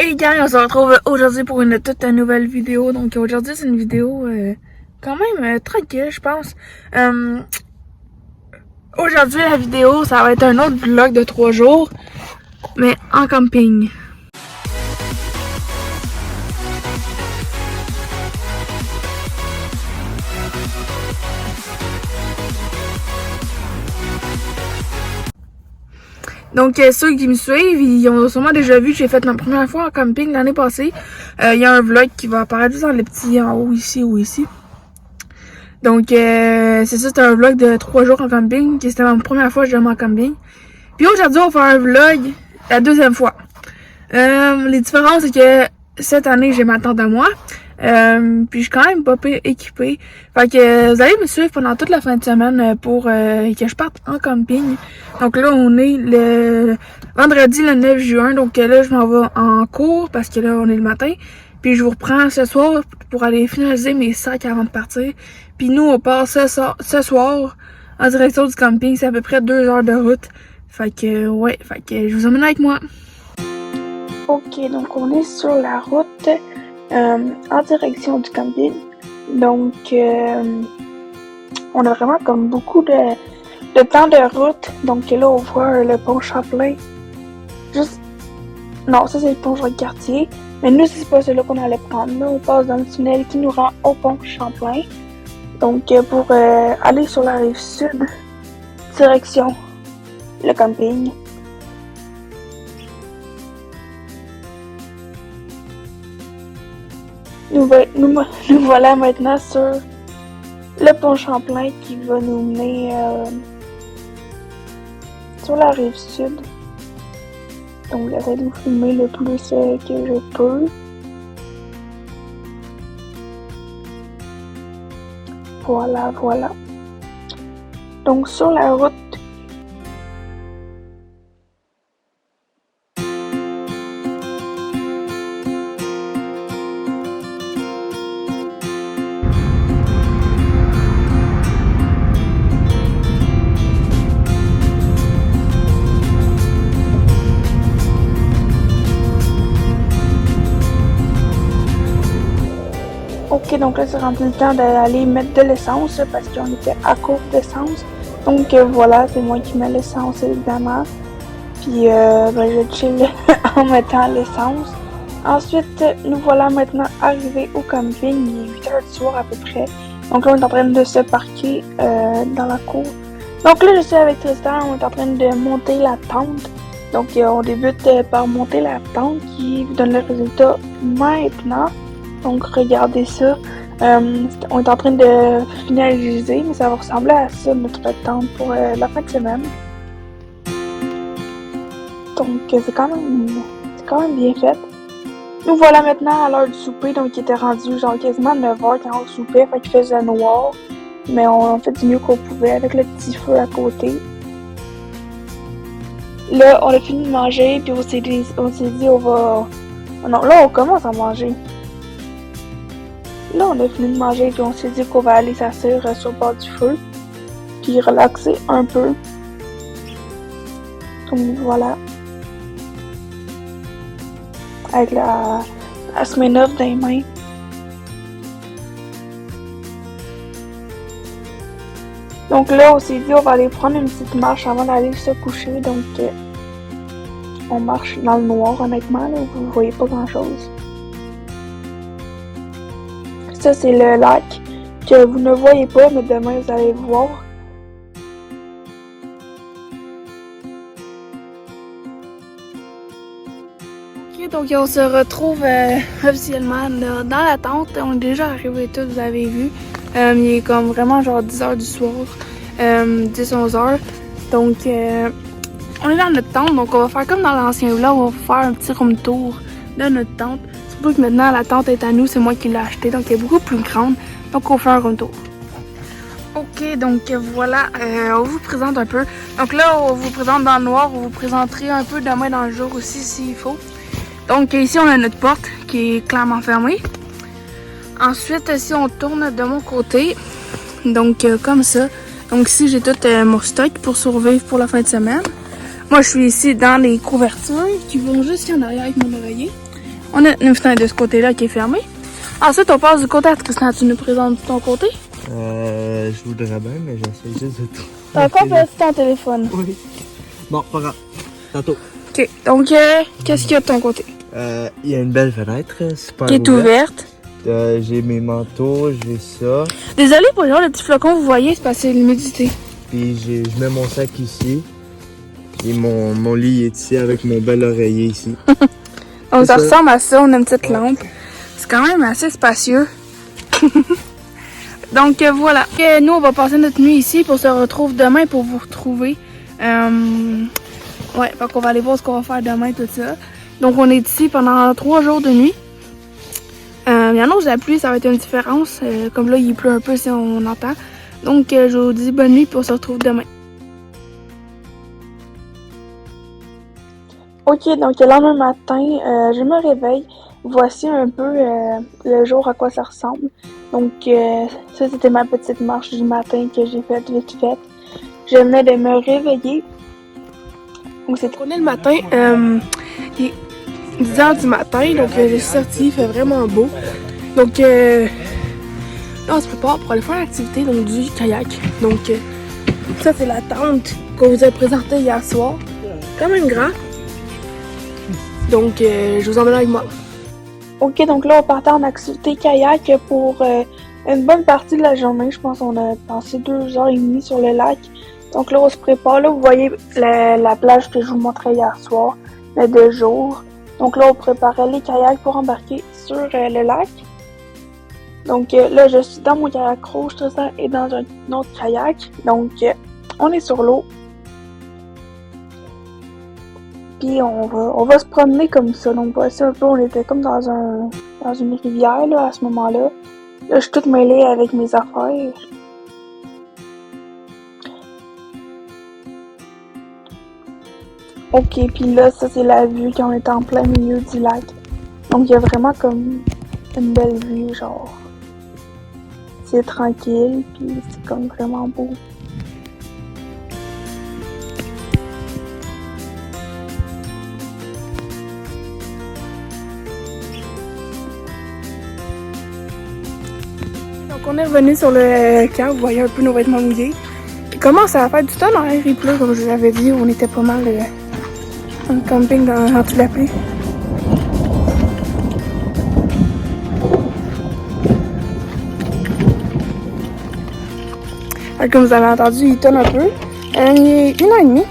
Hey gang, on se retrouve aujourd'hui pour une toute nouvelle vidéo. Donc aujourd'hui c'est une vidéo quand même tranquille je pense. Aujourd'hui la vidéo ça va être un autre vlog de 3 jours, mais en camping. Donc ceux qui me suivent, ils ont sûrement déjà vu que j'ai fait ma première fois en camping l'année passée. Il y a un vlog qui va apparaître dans les petits en haut ici ou ici. Donc c'est ça, c'était un vlog de 3 jours en camping. C'était ma première fois que j'allais en camping. Puis aujourd'hui on va faire un vlog la deuxième fois. Les différences c'est que cette année j'ai ma tente à moi. Puis je suis quand même pas pire équipée. Fait que vous allez me suivre pendant toute la fin de semaine pour que je parte en camping. Donc là on est le vendredi le 9 juin. Donc là je m'en vais en cours parce que là on est le matin. Puis je vous reprends ce soir pour aller finaliser mes sacs avant de partir. Puis nous on part ce soir en direction du camping. C'est à peu près 2 heures de route. Fait que ouais, fait que je vous emmène avec moi. Ok, donc on est sur la route. En direction du camping. Donc, on a vraiment comme beaucoup de temps de route. Donc là, on voit le pont Champlain. Juste... Non, ça c'est le pont Jean-Cartier. Mais nous, c'est pas celui-là qu'on allait prendre. Là, on passe dans le tunnel qui nous rend au pont Champlain. Donc, pour aller sur la rive sud, direction le camping. Nous voilà maintenant sur le pont Champlain qui va nous mener sur la rive sud. Donc j'essaie de vous filmer le plus que je peux. Voilà, voilà. Donc sur la route, ok, donc là c'est rendu le temps d'aller mettre de l'essence parce qu'on était à court d'essence. Donc voilà, c'est moi qui mets l'essence évidemment. Puis je chill en mettant l'essence. Ensuite, nous voilà maintenant arrivés au camping. Il est 8 h du soir à peu près. Donc là on est en train de se parquer dans la cour. Donc là je suis avec Tristan, on est en train de monter la tente. Donc on débute par monter la tente qui vous donne le résultat maintenant. Donc regardez ça, on est en train de finaliser, mais ça va ressembler à ça notre tente pour la fin de semaine. Donc c'est quand même bien fait. Nous voilà maintenant à l'heure du souper, donc il était rendu genre quasiment 9 h quand on soupait, fait qu'il faisait noir. Mais on a fait du mieux qu'on pouvait avec le petit feu à côté. Là on a fini de manger, puis on s'est dit on va... Non, là on commence à manger. Là, on a fini de manger et on s'est dit qu'on va aller s'asseoir sur le bord du feu puis relaxer un peu. Donc voilà. Avec la Smirnoff dans les mains. Donc là, on s'est dit on va aller prendre une petite marche avant d'aller se coucher. Donc on marche dans le noir honnêtement, là, vous ne voyez pas grand chose. Ça, c'est le lac que vous ne voyez pas, mais demain, vous allez le voir. Ok, donc on se retrouve officiellement dans la tente. On est déjà arrivés tous, vous avez vu. Il est comme vraiment genre 10 h du soir, 10-11 h. Donc, on est dans notre tente, donc on va faire comme dans l'ancien vlog, on va faire un petit room tour de notre tente. Surtout que maintenant la tente est à nous, c'est moi qui l'ai achetée, donc elle est beaucoup plus grande. Donc on fait un retour. Ok, donc voilà, on vous présente un peu. Donc là, on vous présente dans le noir, on vous présenterait un peu demain dans le jour aussi s'il faut. Donc ici, on a notre porte qui est clairement fermée. Ensuite, ici, on tourne de mon côté. Donc comme ça. Donc ici, j'ai tout mon stock pour survivre pour la fin de semaine. Moi, je suis ici dans les couvertures qui vont juste en arrière avec mon oreiller. On a une fenêtre de ce côté-là qui est fermée. Ensuite, on passe du côté à Tristan. Tu nous présentes ton côté? Je voudrais bien, mais j'essaie juste de tout. T'as encore perdu ton téléphone? Oui. Bon, pas grave. Tantôt. Ok, donc qu'est-ce qu'il y a de ton côté? Il y a une belle fenêtre, super Qui est ouverte. J'ai mes manteaux, j'ai ça. Désolé pour les petits flocons, vous voyez, c'est parce que c'est l'humidité. Puis je mets mon sac ici. Puis mon lit est ici avec mon bel oreiller ici. Donc ça ressemble à ça, on a une petite lampe. C'est quand même assez spacieux. Donc voilà. Et nous, on va passer notre nuit ici pour se retrouver demain pour vous retrouver. Ouais, donc on va aller voir ce qu'on va faire demain, tout ça. Donc on est ici pendant 3 jours de nuit. Il y en a où la pluie, ça va être une différence. Comme là, il pleut un peu si on entend. Donc je vous dis bonne nuit pour se retrouver demain. Ok, donc le lendemain matin, je me réveille. Voici un peu le jour à quoi ça ressemble. Donc ça, c'était ma petite marche du matin que j'ai faite vite fait. Je venais de me réveiller. Donc c'est on est le matin, il est 10h du matin, donc je suis sortie, il fait vraiment beau. Donc là, on se prépare pour aller faire l'activité donc du kayak. Donc ça, c'est la tente qu'on vous a présentée hier soir. Quand même grand. Donc je vous emmène avec moi. Ok, donc là, on partait en activité kayak pour une bonne partie de la journée. Je pense qu'on a passé 2h30 sur le lac. Donc là, on se prépare. Là, vous voyez la plage que je vous montrais hier soir, mais de jour. Donc là, on préparait les kayaks pour embarquer sur le lac. Donc là, je suis dans mon kayak rouge, Tristan est dans un autre kayak. Donc, on est sur l'eau. Puis on va se promener comme ça. Donc voici un peu, on était comme dans une rivière là, à ce moment-là. Là, je suis toute mêlée avec mes affaires. Ok, puis là, ça c'est la vue quand on est en plein milieu du lac. Donc il y a vraiment comme une belle vue, genre. C'est tranquille, puis c'est comme vraiment beau. Donc on est revenu sur le camp, vous voyez un peu nos vêtements mouillés. Il commence à faire du temps dans l'air, il pleut, comme je vous avais dit, on était pas mal en camping dans toute la pluie. Alors, comme vous avez entendu, il tonne un peu. Il est 1h30.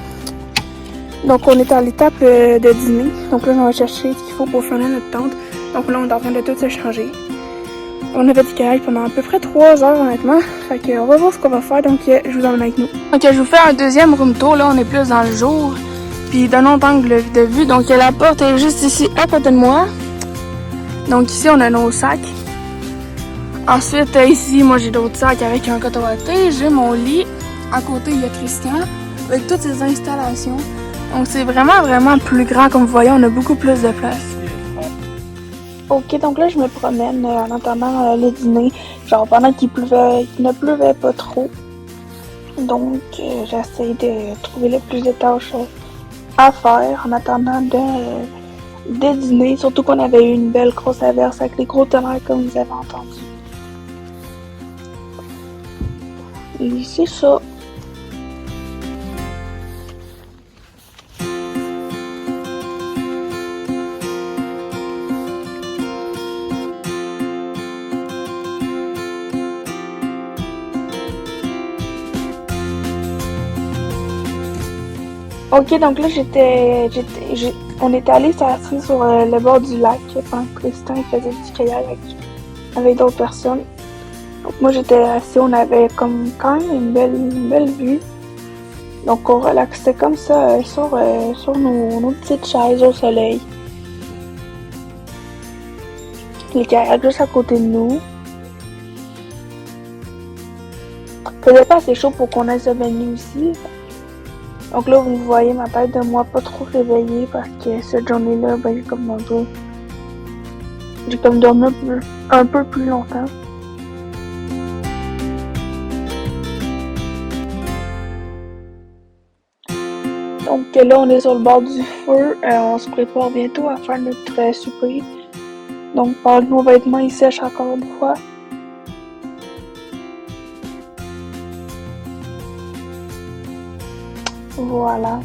Donc on est à l'étape de dîner. Donc là, on va chercher ce qu'il faut pour fermer notre tente. Donc là, on est en train de tout se changer. On a fait du kayak pendant à peu près 3 heures, honnêtement. Fait que on va voir ce qu'on va faire, donc je vous emmène avec nous. Donc je vous fais un deuxième room tour. Là, on est plus dans le jour. Puis d'un autre angle de vue. Donc la porte est juste ici, à côté de moi. Donc ici, on a nos sacs. Ensuite, ici, moi, j'ai d'autres sacs avec un coton watté. J'ai mon lit. À côté, il y a Christian avec toutes ses installations. Donc c'est vraiment, vraiment plus grand. Comme vous voyez, on a beaucoup plus de place. Ok, donc là, je me promène en attendant le dîner. Genre, pendant qu'il ne pleuvait pas trop. Donc, j'essaie de trouver le plus de tâches à faire en attendant de dîner. Surtout qu'on avait eu une belle grosse averse avec les gros tonnerres, comme vous avez entendu. Et c'est ça. Ok, donc là, on était allé s'asseoir sur le bord du lac pendant que Tristan faisait du kayak avec d'autres personnes. Donc moi, j'étais assis, on avait comme quand même une belle vue. Donc on relaxait comme ça sur nos petites chaises au soleil. Les kayaks juste à côté de nous. Il faisait pas assez chaud pour qu'on aille se baigner aussi. Donc là, vous voyez ma tête de moi pas trop réveillée parce que cette journée-là, ben, j'ai comme dormi un peu plus longtemps. Donc là, on est sur le bord du feu. On se prépare bientôt à faire notre souper. Donc pendant que nos vêtements ils sèchent encore une fois. Voilà.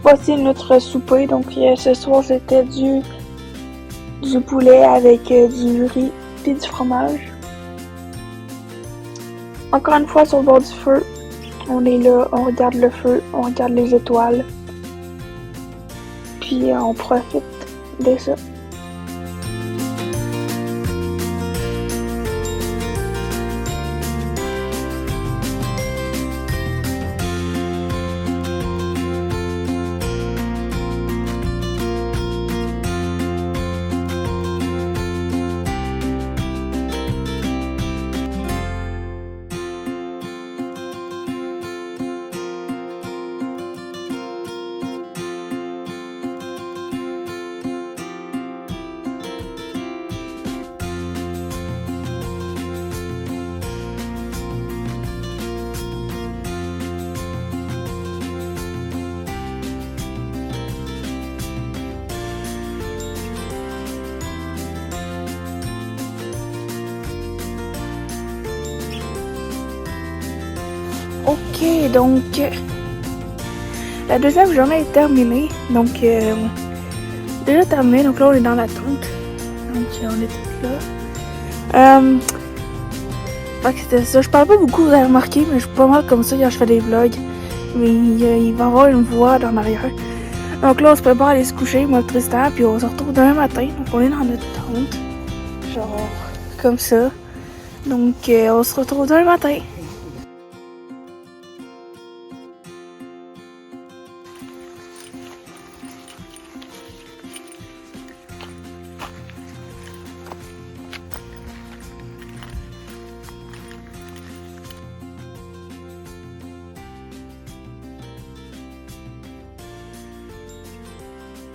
Voici notre souper. Donc ce soir c'était du poulet avec du riz et du fromage. Encore une fois sur le bord du feu. On est là, on regarde le feu, on regarde les étoiles. Puis on profite de ça. Ok, donc la deuxième journée est terminée. Donc déjà terminée, donc là on est dans la tente. Donc on est tous là. Fait que c'était ça. Je parle pas beaucoup, vous avez remarqué, mais je suis pas mal comme ça quand je fais des vlogs. Mais il va y avoir une voix dans l'arrière. Donc là on se prépare à aller se coucher, moi Tristan, puis on se retrouve demain matin. Donc on est dans notre tente. Genre comme ça. Donc on se retrouve demain matin.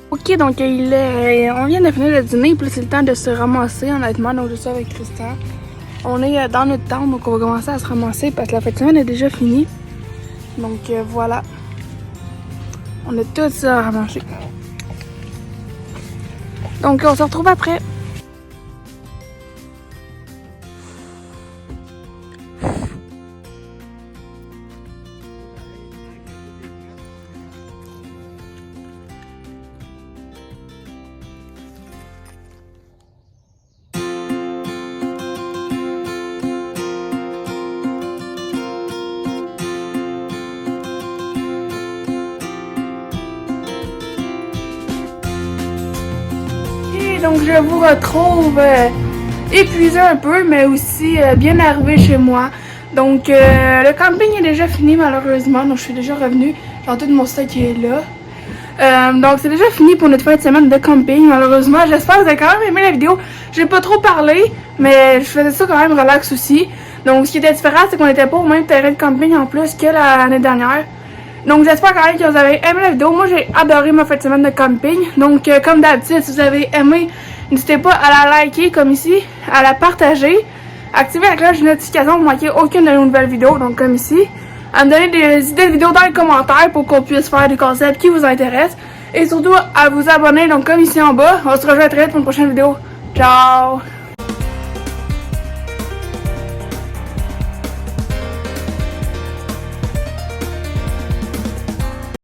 Ok, donc on vient de finir le dîner, puis c'est le temps de se ramasser honnêtement, donc je suis avec Tristan. On est dans notre tente, donc on va commencer à se ramasser parce que la fête de semaine est déjà finie. Donc voilà. On a tout ça à ramasser. Donc on se retrouve après. Donc je vous retrouve épuisée un peu, mais aussi bien arrivée chez moi. Donc le camping est déjà fini malheureusement, donc je suis déjà revenue. Genre tout mon stock qui est là. Donc c'est déjà fini pour notre fin de semaine de camping malheureusement. J'espère que vous avez quand même aimé la vidéo. J'ai pas trop parlé, mais je faisais ça quand même relax aussi. Donc ce qui était différent, c'est qu'on était pas au même terrain de camping en plus que l'année dernière. Donc j'espère quand même que vous avez aimé la vidéo. Moi j'ai adoré ma fin de semaine de camping. Donc comme d'habitude, si vous avez aimé, n'hésitez pas à la liker comme ici, à la partager, activer la cloche de notification pour ne manquer aucune de nos nouvelles vidéos, donc comme ici. À me donner des idées de vidéos dans les commentaires pour qu'on puisse faire des concepts qui vous intéressent. Et surtout à vous abonner, donc comme ici en bas. On se rejoint très vite pour une prochaine vidéo. Ciao!